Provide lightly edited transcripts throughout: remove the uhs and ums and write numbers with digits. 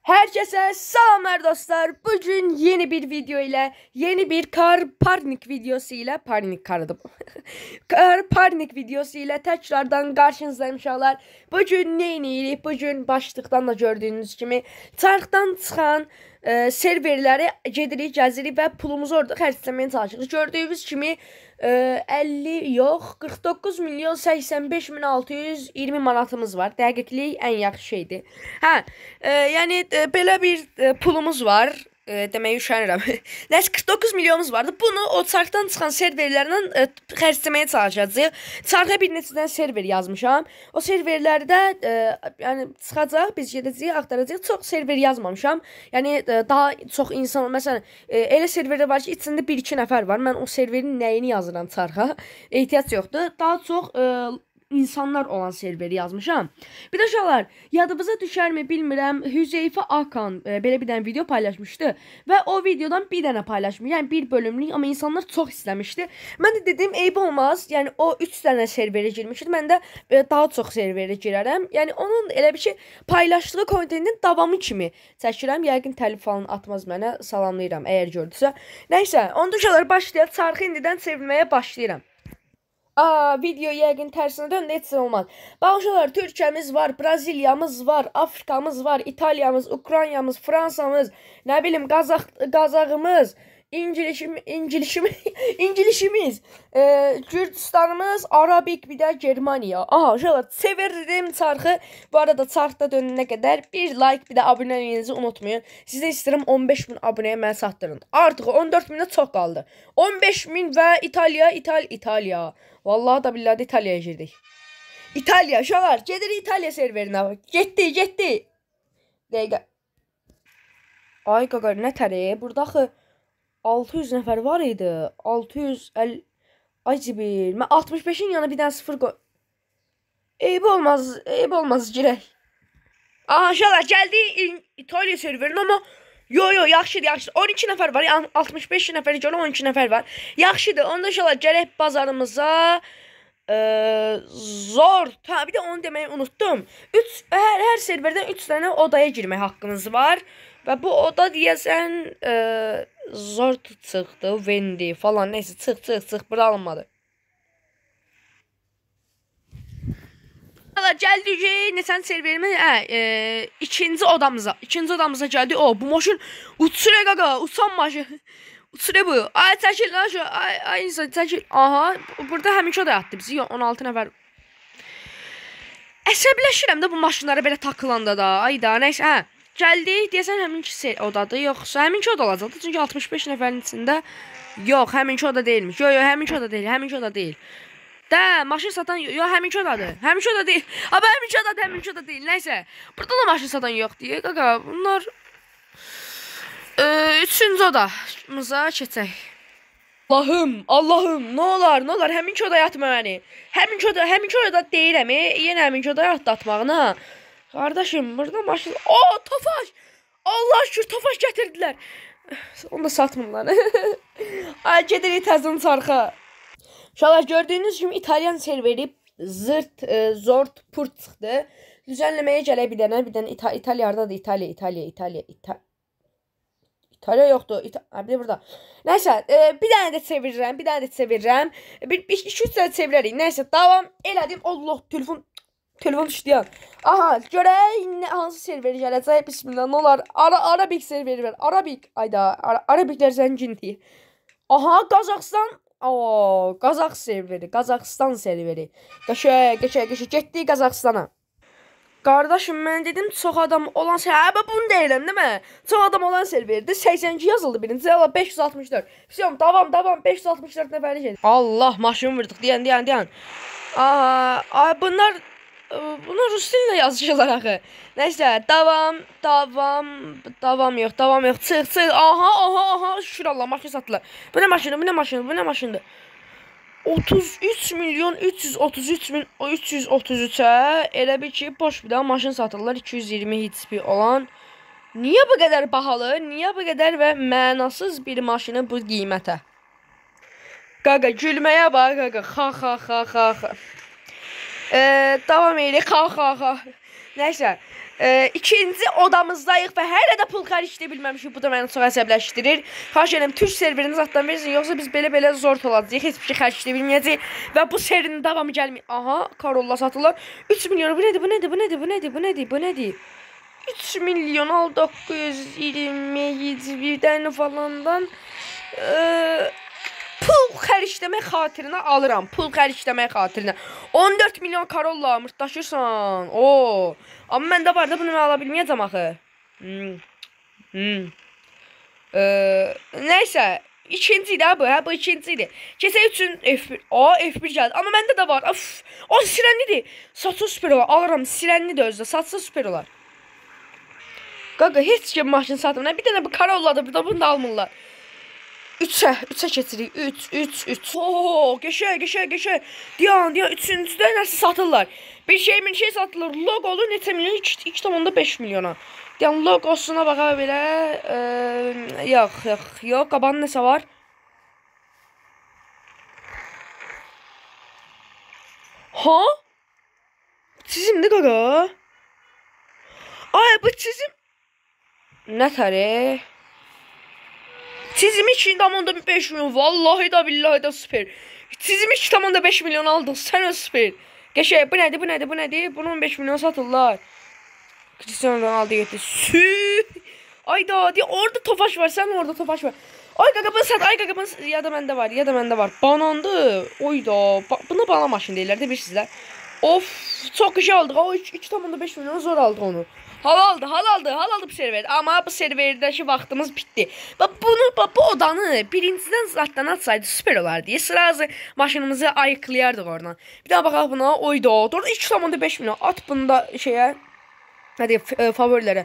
Herkese selamlar dostlar. Bugün yeni bir video ile, yeni bir kar parnik videosu ile, kar parnik videosu ile tekrardan karşınızdayım inşallah. Bugün ne edirik? Bugün başlıktan da gördüğünüz gibi çarxdan çıxan serverləri gedirik, gəzirik və pulumuzu orada xərcləməyə çalışırıq. Gördüyünüz kimi 50 yox, 49 milyon 85 bin 620 manatımız var. Dəqiqlik ən yaxşı şeydir. Yəni belə bir pulumuz var. Deməyə üşənirəm. Nəsə 49 milyonumuz vardı. Bunu o çarxdan çıxan serverlərlə xərcləməyə çalışacağıq. Çarxa bir neçədən server yazmışam. O serverlərdə yəni çıxacaq, biz gedəcəyik, axtaracağıq. Çox server yazmamışam. Yəni daha çox insan, məsələn, elə serverdə var ki, içində 1-2 nəfər var. Mən o serverin nəyini yazıram çarxa? Ehtiyac yoxdur. Daha çox insanlar olan serveri yazmışam. Bir də uşaqlar, yadınıza düşərmi bilmirəm, Hüzeyfə Akan belə bir dənə video paylaşmışdı və o videodan bir dənə paylaşmış. Yəni bir bölümlük, amma insanlar çox istəmişdi. Mən də dedim, eyb olmaz. Yəni o 3 dənə serverə girmişdi. Mən də daha çox serverə girərəm. Yəni onun elə bir şey paylaşdığı kontentin davamı kimi çəkirəm. Yəqin təlif falan atmaz mənə. Salamlayıram əgər gördüsə. Nəysə, onda uşaqlar başlayaq. Çarxı indidən çevirməyə başlayıram. Video yəqin tərsinə döndü, heç olmaz. Baxışlar, Türkiyəmiz var, Braziliyamız var, Afrikamız var, İtaliyamız, Ukraynamız, Fransamız, nə bilim, Qazağımız, İngilişimiz, Gürcistanımız, Arabik, bir də Germaniya. Uşaqlar, sevirdim çarxı. Bu arada çarxda dönənə qədər bir like, bir də abunəliyinizi unutmayın. Sizə istəyirəm 15 bin abunəyə mənə çatdırın. Artıq 14 minə çox qaldı. 15 min və İtaliya. Vallahi da billahi İtaliyaya girdik. İtaliya, uşaqlar, gedirik İtaliya serverinə. Getdi. Dəqiqə. Ay qaqa, nə tərəyə? Burada axı 600 nəfər var idi. 650. Ay cibil. Mən 65-in yanına bir dənə 0 qoy. Eyb olmaz girək. Uşaqlar, gəldi İtaliya serverinə, amma Yo, yaxşıdır. 12 nəfər var. 65 nəfərə görə 12 nəfər var. Yaxşıdır. Onda inşallah gərək bazarımıza zor. Bir də onu deməyi unutdum. Hər serverdən 3 dənə odaya girmək haqqınız var. Və bu oda deyəsən zor çıxdı, vendi falan. Neysə, çıx. Bura alınmadı. Gəldik nesən serverimiz ikinci odamıza gəldik. Bu maşın uçur qaqa, uçan maşın. Uçur bu. Ay çəkil lan şu. Ay insan çəkil. Aha, burada həminki oda yatdı bizi. 16 nəfər. Əsəbləşirəm də bu maşınlara belə takılanda da. Ay da, nəysə. Gəldik, deyəsən həminki odadır. Yoxsa həminki oda olacaqdı. Çünki 65 nəfərin içində. Yox, həminki oda deyilmiş. Yox, həminki oda deyil. Də, maşın satan yox, həminki odadır. Həminki oda deyil. Həminki oda deyil. Nəysə, burada da maşın satan yox deyə. Qaqa, bunlar 3-cü odamıza keçək. Allahım, nə olar, həminki oda yatma məni. Həminki oda deyirəm, yenə həminki oda yatdatmağına. Qardaşım, burada maşın... Tofaş! Allah şükür, Tofaş gətirdilər. Onu da satmırlar. Ay, gedirik təzən çarxa. Uşaqlar, gördüyünüz kimi İtalyan serveri zort purt çıxdı. Düzənləməyə gələk bir dənə İtaliyardadır. İtaliya yoxdur. Bir də burada. Nəysə, bir dənə də çevirirəm. 2-3 dənə çevirərik. Nəysə, davam elədim. Allah, telefon düşdü. Aha, görək hansı serveri gələcək. Bismillah, nə olar? Arabik serveri ver. Ayda, Arabiklər zəngindir. Aha, Qazaxıstan. Qazaxıstan serveri. Qəşək, getdik Qazaxıstana. Qardaşım, mən dedim, çox adam olan serveri. Bunu deyirəm, değil mi? Çox adam olan serveridir. 82 yazıldı birinci. 564. Fisiyon, davam. 564 nəfəri gedir. Allah, maşını vurduk. Deyən. Bunlar rus dilində yazışırlar axı. Nəysə, davam yox. Çıx. Aha, şükür Allah, maşın satdılar. Bu nə maşındır? 33 milyon 333 min 333'ə elə bir ki, boş bir daha maşın satırlar. 220 HP olan. Niyə bu qədər bahalı? Niyə bu qədər və mənasız bir maşını bu qiymətə? Qaqa, gülməyə bax, qaqa. Ha. Davam edirik. Ha. Nəysə, İkinci odamızdayıq və hələ də pul xərcləyə bilməmişik. Bu da məni çox əsəbləşdirir. Xahiş edirəm Türk serverini zaten verirsin, yoxsa biz belə zor olacağıq. Heç bir şey xərcləyə bilməyəcəyik və bu serinin davamı gəlmir. Aha, Karolla satılır. 3 milyon. Bu nədir? 3 milyon 927-dən falandan pul xərcləmək xatirinə alıram. Pul xərcləmək xatirinə. 14 milyon Karolla mırtdaşırsan. Oo. Amma məndə var da bunu ala bilməyəcəm axı. Nəysə, ikinci idi bu, bu ikinci idi. Keçək üçün F1. F1 gəldi. Amma məndə də var. O sirənlidir. Satsa süper olar. Alıram, sirənlidir özdə. Satsa süper olar. Qaqa, heç kim maşın satmır. Bir dənə bu Karolladır, burada bunu da almırlar. 3'e keçirik. 3. Oo, geçə. Diyan, üçüncüdə nəsə satırlar. Bir şey satılır. Logolu neçə milyon? 2,5 milyona. Diyan, logosuna baxa belə. Yox. Qabanın nəsə var? Ha? Çizimdir qaqa. Ay, bu çizim. Nətəri? Çizimi 2,5 milyon. Vallahi da billahi da süper. Çizimi 2,5 milyon aldıq. Sən o süper. Geçək. Bu nədir? Bunu 15 milyon satırlar. Cristiano Ronaldo getdi. Ayda, orada Tofaş var. Sən orada Tofaş var. Ay qaqa, bunu sat. Ya da məndə var. Banandı. Oyda. Buna bana maşın deyirlər də bilirsizlər. Of, çox qışı aldıq. O 2,5 milyon zor aldıq onu. Hal aldı bu server. Amma bu serverdəki vaxtımız bitdi. Bu odanı birincidən zaten atsaydı süper olardı. Sırazı maşınımızı ayıklayardıq oradan. Bir daha baxaq buna. Oyda. Orada 2,5 milyon. At bunu da şeyə. Hadi favorilərə.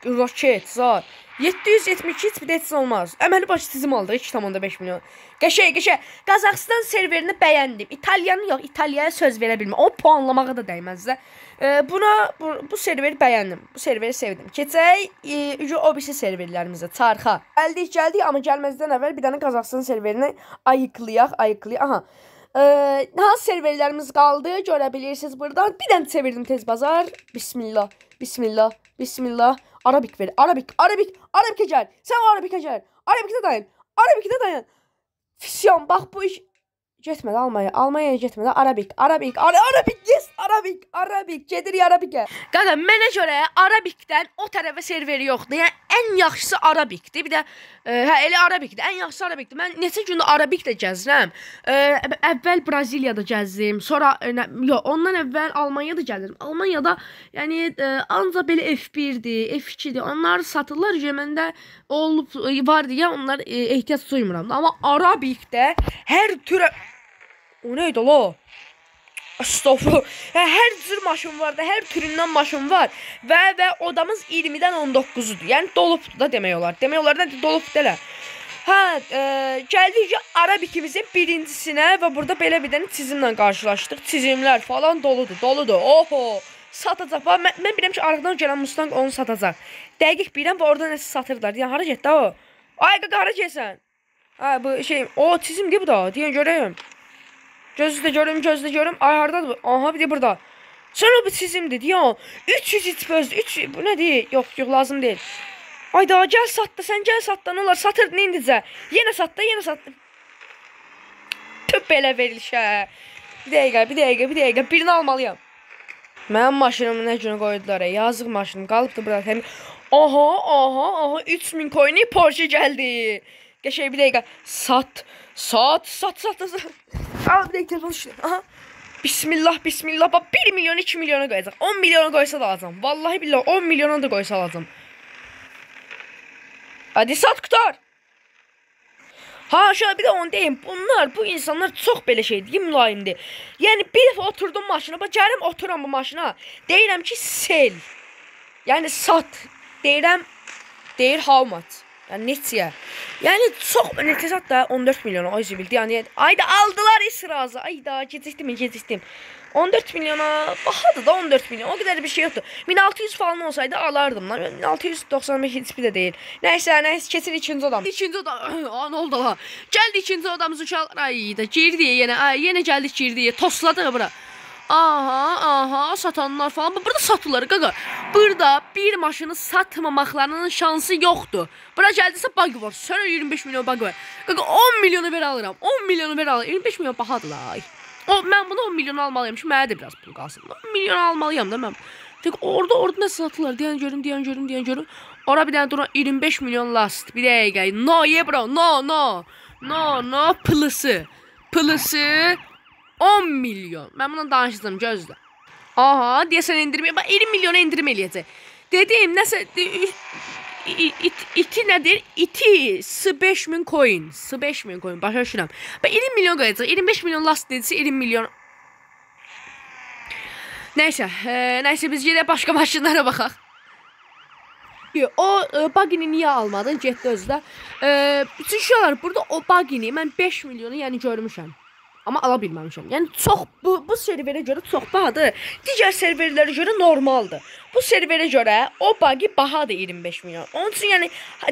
Roket, zar. 772 heç bir də heç olmaz. Əməli başı çizim aldıq 2,5 milyon. Qəşəng. Qazaxıstan serverini bəyəndim. İtalyanı yox, İtaliyaya söz verə bilməm. O puanlamağa da dəymez də. Bu serveri bəyəndim. Bu serveri sevdim. Keçək o birisi serverlərimizə. Çarxa. Gəldik, amma gəlməzdən əvvəl bir dənə Qazaxıstan serverini ayıqlayaq. Aha. Hansı serverlərimiz qaldı? Görə bilirsiniz buradan. Bir dənə çevirdim tez bazar. Bismillah. Arabik ver. Arabikə gəl. Sən Arabikə gəl. Arabikdə dayan. Fisyon, bax bu iş getmədi Almanyaya getmədi. Arabik. Yes, Arabik. Gedirik Arabikə. Qaqa, mənə görə Arabikdən o tərəfə serveri yoxdur. Yəni ən yaxşısı Arabikdir. Bir də elə Arabikdir. Ən yaxşısı Arabikdir. Mən neçə gündə Arabikdə gəzirəm. Əvvəl Braziliyada gəzdim. Sonra ondan əvvəl Almaniyada gəzdim. Almaniyada yəni ancaq belə F1-dir, F2-dir. Onlar satırlar. Məndə olub var deyə onlar ehtiyac duymuram. Amma Arabikdə hər türə o neydi la? Estağfurullah. Hər cür maşın var da, hər türündən maşın var. Və odamız 20-dən 19-udur. Yəni dolubdur da demək olar. Demək olar da dolubdur elə. Gəldik ki, Arabikimizin birincisinə və burada belə bir dənə çizimlə qarşılaşdıq. Çizimlər falan doludur. Oho! Satacaq. Mən biləm ki, arıqdan gələn Mustang onu satacaq. Dəqiq biləm və orada nəsə satırlar. Yəni, hara getdi o? Ay, qaqa, hara getsən? Bu şey, o çizimdir bu da. Deyən görəyim. Gözlə görüm. Ay, haradadır bu? Aha, bir də burada. Sonra bu çizimdir. Deyən, 300 içbözdür. Bu nədir? Yox, lazım deyil. Ayda, gəl satdı. Sən gəl satdı. Nə olar? Satırdın indicə. Yenə satdı. Tüp belə verilişə. Bir dəqiqə. Birini almalıyam. Mənim maşınımı nə günə qoydular? Yazıq maşınım. Qalıbdır burada. Aha. 3000 coin'i Porsche gəldi. Geçək bir dəqiqə. Sat. Al bir dəqiqə telefon işlə. Aha. Bismillah. Bax 1 milyon 2 milyona qoyacaq. 10 milyona qoysa da alacam. Vallahi billahi 10 milyona da qoysa alacam. Hadi sat qutar. Şöyle bir də onu deyim. Bu insanlar çox belə şeydir, mülayimdir. Yəni bir dəfə oturdum maşına, gəlim oturam bu maşına. Deyirəm ki, sel. Yəni sat. Deyir how much. Yəni neçəyə? Yəni çox neçə sat da 14 milyona o zibildi. Yəni ayda aldılar israzı. Ayda gecikdim. 14 milyona baxadı da 14 milyon. O qədər bir şey yoxdur. 1600 falan olsaydı alardım lan. 1695 heç bir də deyil. Nəysə, keçir ikinci odam. Nə oldu la? Gəldi ikinci odamız uşaqlar. Ayda girdi yenə. Yenə gəldik girdi. Tosladıq bura. Aha, satanlar falan. Burada satılır qaqa. Burada bir maşını satmamaqlarının şansı yoxdur. Bura gəldisə bug var. Sənə 25 milyon bug var. Qaqa 10 milyonu ver alıram. 10 milyonu ver alıram. 25 milyon bahadır la. Mən bunu 10 milyon almalıyam ki, mənə də biraz pul qalsın. 10 milyon almalıyam da mən. Tek orada nə satılır? Deyən görüm. Ora bir dənə dura 25 milyon last. Bir dəqiqə. No, bro. No. Pılısı 10 milyon. Mən bundan danışdım, gözlə. Aha, deyəsən endirmə. Bax 20 milyona endirim eləyəcək. Dedim, nəsə iti nədir? İti 5000 coin. 5000 coin. Başa düşürəm. Bax 20 milyon qoyacaq. 25 milyon last dedisə 20 milyon. Nəysə biz gedək başqa maşınlara baxaq. O bagini niyə almadın? Getdi özdə. Bütün şeylər burada o bagini mən 5 milyonu yəni görmüşəm. Amma ala bilməmişəm. Yəni çox bu serverə görə çox bahadır. Digər serverlərə görə normaldır. Bu serverə görə o bagi bahadır 25 milyon. Onun üçün yəni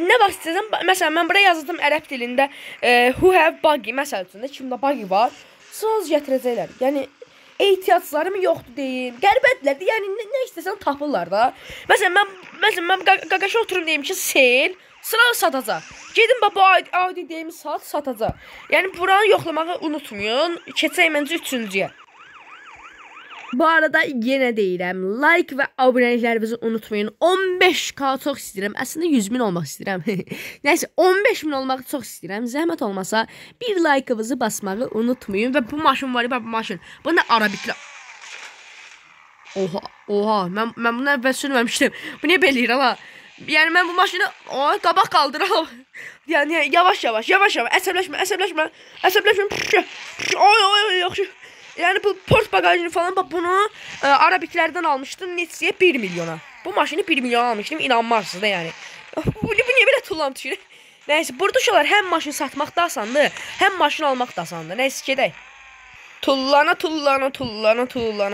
nə vaxt istəsəm, məsələn mən buraya yazdım ərəb dilində who have buggy məsəl üçün kimdə bagi var, söz gətirəcəklər. Yəni ehtiyaclarım yoxdur deyim. Qəribədirlər. Yəni nə istəsən tapırlar da. Məsələn mən qaqaşa oturum deyim ki, sel sıra satacaq. Gedin bu Audi deyim satacaq. Yəni buranı yoxlamağı unutmayın. Keçək məncə 3-cüyə. Bu arada yenə deyirəm, like və abunəliklərinizi unutmayın. 15k çox istəyirəm. Əslində 100.000 olmaq istəyirəm. Nəysə 15.000 olmağı çox istəyirəm. Zəhmət olmasa bir like'ınızı basmağı unutmayın və bu maşın var ya, bu maşın. Bu nə arabiklə. Oha, mən bunu əvvəl sürməmişdim. Bu niyə beləyir ala? Yəni mən bu maşını qabaq qaldıram. Yəni yavaş. Əsəbləşmə. Oy, yaxşı. Yəni bu port bagajını falan bunu arabiklərdən almışdım neçəyə 1 milyona. Bu maşını 1 milyona almışdım, inanmazsınız da yəni. Bu niyə belə tullam düşür? Nəysə, burada uşaqlar həm maşın satmaq da asandır, həm maşın almaq da asandır. Nəysə, gedək. Tullana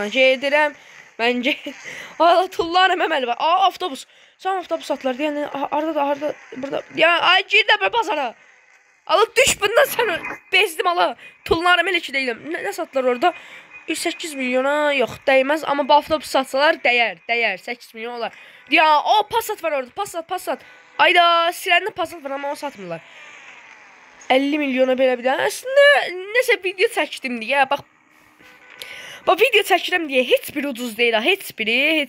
gedirəm. Məncə tullanım əməli var. Avtobus. Sən avtobus satırlar. Yəni harda burada. Ya ay girdə bazara. Alıb düş bundan sən bezdim ala. Tullanım elə ki deyiləm. Nə satırlar orada? 8 milyona yox dəyməz, amma bu avtobus satsalar dəyər. 8 milyon olar. Ya o Passat var orada. Passat. Ayda sirəndə Passat var, amma onu satmırlar. 50 milyona belə bir dənə. Əslində nəsə video çəkdim deyə. Bax. Bu video çəkirəm deyə heç biri ucuz deyil. Heç biri.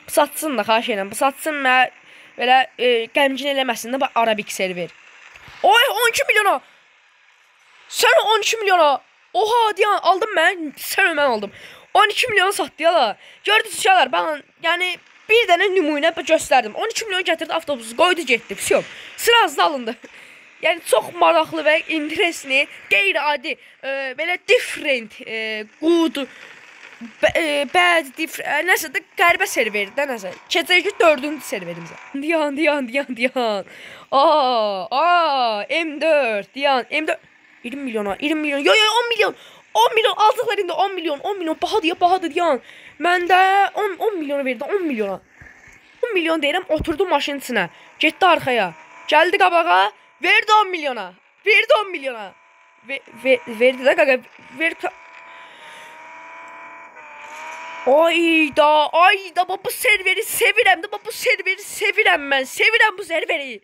Bu satsın da xahiş edirəm. Bu satsın və belə qəmgin eləməsin də bu arabik server. Oy 12 milyona. Sən 12 milyona. Oha deyən aldım mən. Sən mən aldım. 12 milyona satdı ya. Gördünüz uşaqlar, ben yəni bir dənə nümunə göstərdim. 12 milyon gətirdi avtobusu, qoydu getdi. Всё. Sıra azda alındı. Yəni çox maraqlı və interesli, qeyri-adi, belə different, good, bad, different, nəsə də qəribə serverdə nəsə. Keçək ki 4-cü serverimizə. Diyan. M4, diyan, M4. 20 milyona, yo 10 milyon. 10 milyon aldıqlar indi 10 milyon bahadır diyan. Məndə 10 milyona verdi, 10 milyona. 10 milyon deyirəm, oturdu maşının içinə. Getdi arxaya. Gəldi qabağa. Verdi 10 milyona. Verdi də qaqa. Ayda bu serveri sevirəm də. Bu serveri sevirəm mən. Sevirəm bu serveri.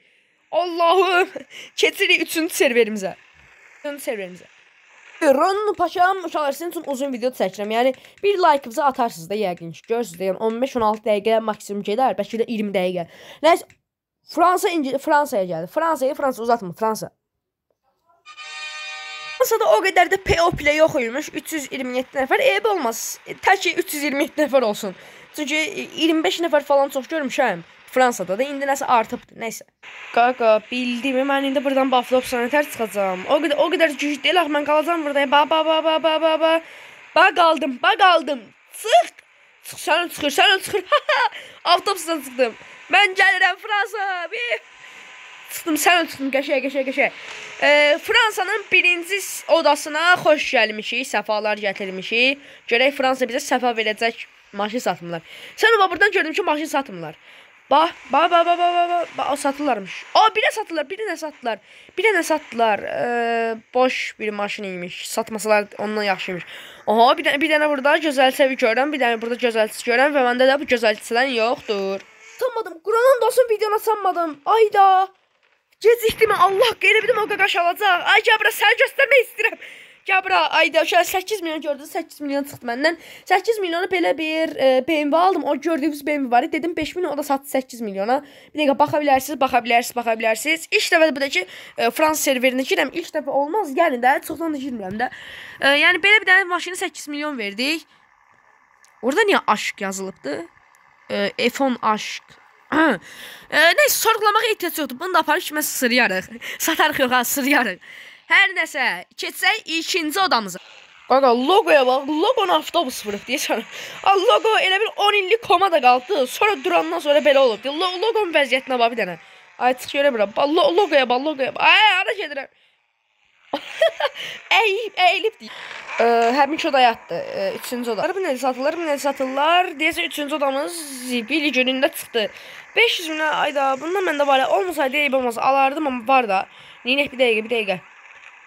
Allahım. Keçirik 3-cü serverimizə. Ron paşam, uşaqlar sizin üçün uzun video çəkirəm. Yəni bir like-ınızı atarsınız da yəqin ki. Görürsünüz də, yəni 15-16 dəqiqə maksimum gedər, bəlkə də 20 dəqiqə. Nəsə Fransaya gəldi. Fransa uzatmır, Fransa. Fransada o qədər də PO play yox imiş. 327 nəfər eyb olmaz. Tək ki 327 nəfər olsun. Çünki 25 nəfər falan çox görmüşəm. Fransada da indi nəsə artıbdır. Nəysə. Qaqa bildimi, mən indi buradan avtobusla nətər çıxacağam. O qədər güc deyil, mən qalacağam burada. Bax qaldım. Çıx. Sən çıxır. Avtobusdan çıxdım. Mən gəlirəm Fransa. Çıxdım, sən çıxdın, qəşəng. Fransanın birinci odasına xoş gəlmişik, səfalar gətirmişik. Görək Fransa bizə səfa verəcək maşın satmırlar. Sən o buradan gördüm ki, maşın satmırlar. Bax, o satırlarmış. Bir də satırlar, bir də satırlar. Bir də nə satdılar? Boş bir maşın imiş. Satmasalar ondan yaxşıymış. Aha, bir dənə burada gözəlçi görürəm, bir dənə burada gözəlçi görürəm və məndə də bu gözəlçidən yoxdur. Sanmadım, Quranın dostum videona sanmadım. Ayda. Gecikdim, Allah qeyri bildim o qaqaş alacaq. Ay Cabra, səni göstərmək istəyirəm. Cabra, ayda şöyle 8 milyon gördü, 8 milyon çıxdı məndən. 8 milyonu belə bir BMW aldım. O gördüyünüz BMW var. Dedim 5 milyon, o da satdı 8 milyona. Bir dəqiqə baxa bilərsiniz. İlk dəfə də buradakı Frans serverinə girəm. İlk dəfə olmaz. Yəni də çoxdan da girmirəm də. Yəni belə bir dənə maşını 8 milyon verdik. Orada niyə aşk yazılıbdı? F10 aşk. Neyse, sorgulamağa ehtiyac yoxdur. Bunu da aparıb kimə sırıyarıq. Satarıq yox ha, sırıyarıq. Hər nəsə, keçsək ikinci odamıza. Qaqa, logoya bax, logonun avtobus vurub deyəsən. Logo elə bir 10 illik komada qaldı. Sonra durandan sonra belə olub. Logonun vəziyyətinə bax bir dənə. Ay, çıx görə bura. Logoya bax. Ay, hara gedirəm? Əyilib deyir. Həmin oda yatdı. Üçüncü oda. Bu necə satırlar? Deyəsən üçüncü odamız bir günündə çıxdı. 500 milyon, ayda. Bundan məndə var ya, olmasaydı eyb olmaz. Alardım, amma var da. Neynək, bir dəqiqə.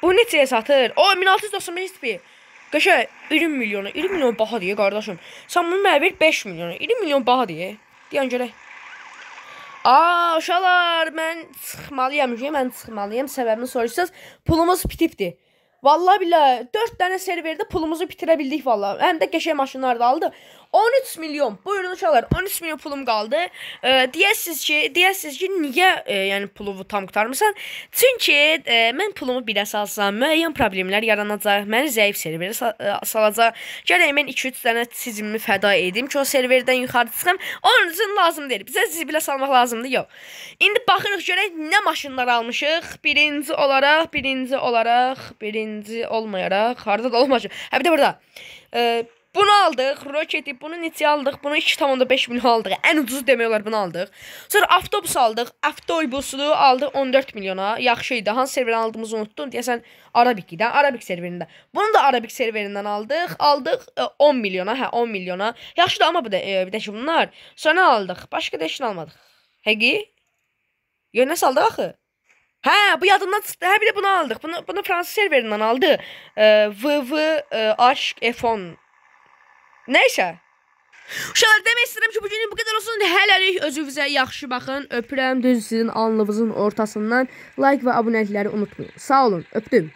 Bu neçəyə satır? 1695 tipi. Qəşə 20 milyon baha deyə qardaşım. Sən bunu mənə ver 5 milyona. 20 milyon baha deyə. Deyən görək. Uşaqlar, mən çıxmalıyam. Səbəbini soruşsanız, pulumuz bitibdir. Vallahi billahi 4 dənə serverdə pulumuzu bitirə bildik vallahi. Həm də qəşəng maşınlar da aldı. 13 milyon. Buyurun uşaqlar, 13 milyon pulum qaldı. Deyəsiz ki, niyə yəni pulumu tam qurtarmısan? Çünki mən pulumu birə salsam, müəyyən problemlər yaranacaq. Məni zəif serverə salacaq. Gərək mən 2-3 dənə sicimimi fəda edim ki, o serverdən yuxarı çıxım. Onun üçün lazım deyil. Bizə zibilə salmaq lazımdır, yox. İndi baxırıq görək nə maşınlar almışıq. Birinci olmayaraq, harada da olmayacaq. Bir də burada. Bunu aldıq, roketi, bunu neçə aldıq, bunu 2,5 milyon aldıq. Ən ucuz demək olar bunu aldıq. Sonra avtobus aldıq, avtobusunu aldıq 14 milyona. Yaxşı idi. Hansı serverdən aldığımızı unutdum. Deyəsən Arabik-dən, Arabik serverində. Bunu da Arabik serverindən aldıq 10 milyona, 10 milyona. Yaxşıdır, amma bir də ki bunlar. Sonra aldıq, başqa da heç nə almadıq. Həqi? Yönə saldıq axı. Bu yadımdan çıxdı. Bir də bunu aldıq. Bunu Fransız serverindən aldı. Aşk F10. Neyse. Uşaqlar, demək istəyirəm ki, bugün bu qədər olsun. Hələlik özünüzə yaxşı baxın. Öpürəm düz sizin alnınızın ortasından. Like və abunəlikləri unutmayın. Sağ olun. Öpdüm.